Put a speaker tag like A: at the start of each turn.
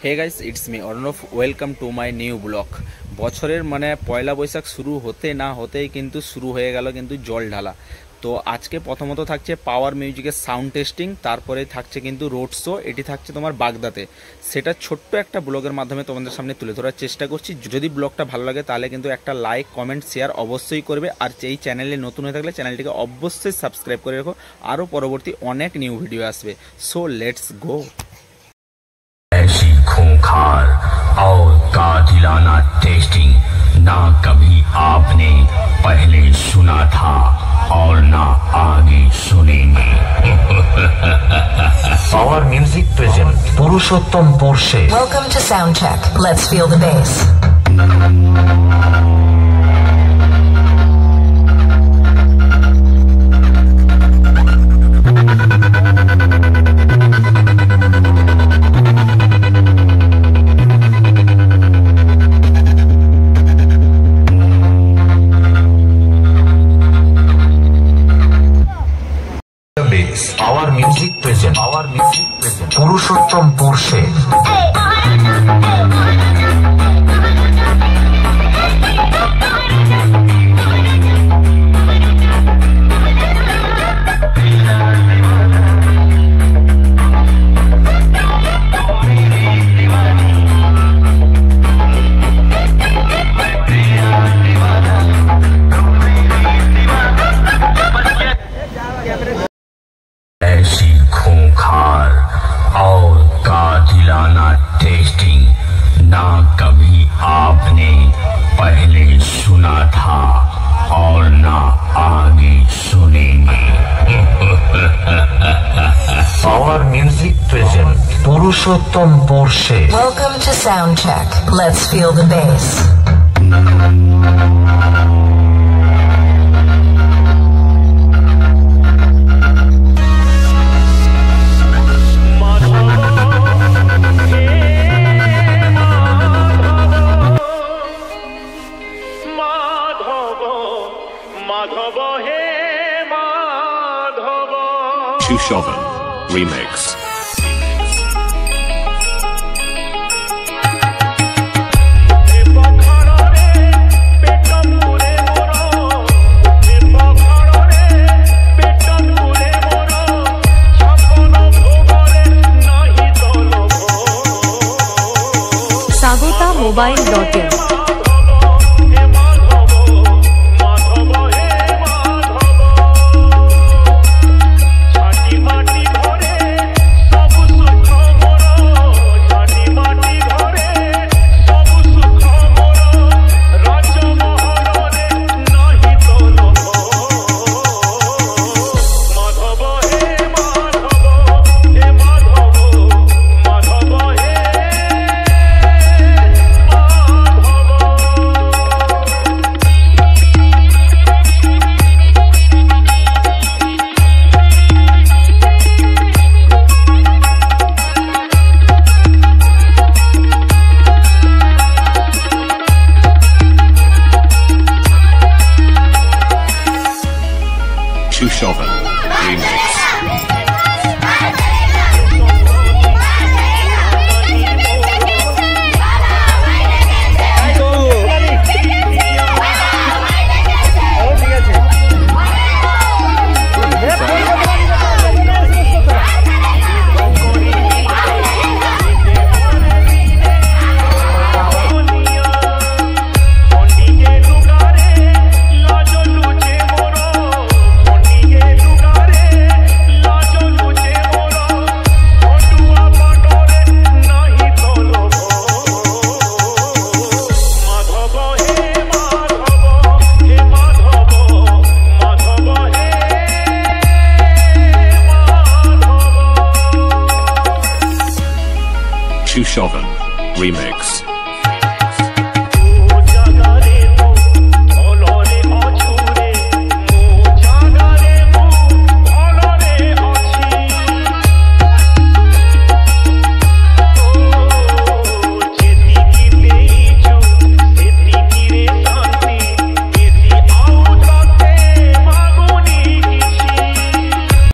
A: Hey guys, it's me Arnab. Welcome to my new blog. বছরের পয়লা বৈশাখ শুরু হতে না হতেই কিন্তু শুরু হয়ে গেল কিন্তু জল ঢালা। তো আজকে প্রথমত থাকছে পাওয়ার মিউজিকের সাউন্ড টেস্টিং, তারপরে থাকছে কিন্তু রোড শো, এটি থাকছে তোমার বাগদাতে। সেটা ছোট্ট একটা ব্লগের মাধ্যমে তোমাদের সামনে তুলে ধরার চেষ্টা করছি। যদি ব্লগটা ভালো লাগে তাহলে কিন্তু একটা লাইক, কমেন্ট, শেয়ার অবশ্যই করবে। আর এই চ্যানেলে নতুন হয়ে থাকলে চ্যানেলটিকে অবশ্যই সাবস্ক্রাইব করে রাখো, আরও পরবর্তী অনেক নিউ ভিডিও আসবে। So let's go.
B: ऐसी खूंखार और कातिलाना टेस्टिंग ना कभी आपने पहले सुना था और ना आगे सुनेंगे। Power music present Purushottam Porsche.
C: Welcome to Soundcheck. Let's feel the bass.
B: Our music present Purushottam Porsche. ऐसी खूंखार और कातिलाना टेस्टिंग ना कभी आपने पहले सुना था और ना आगे सुनेंगे। Power music present Purushottam Porsche.
C: Welcome to Soundcheck. Let's feel the bass.
D: Chushovan Remix.
E: sagotamobile.in
D: Chushovan Remix. Chushovan Remix.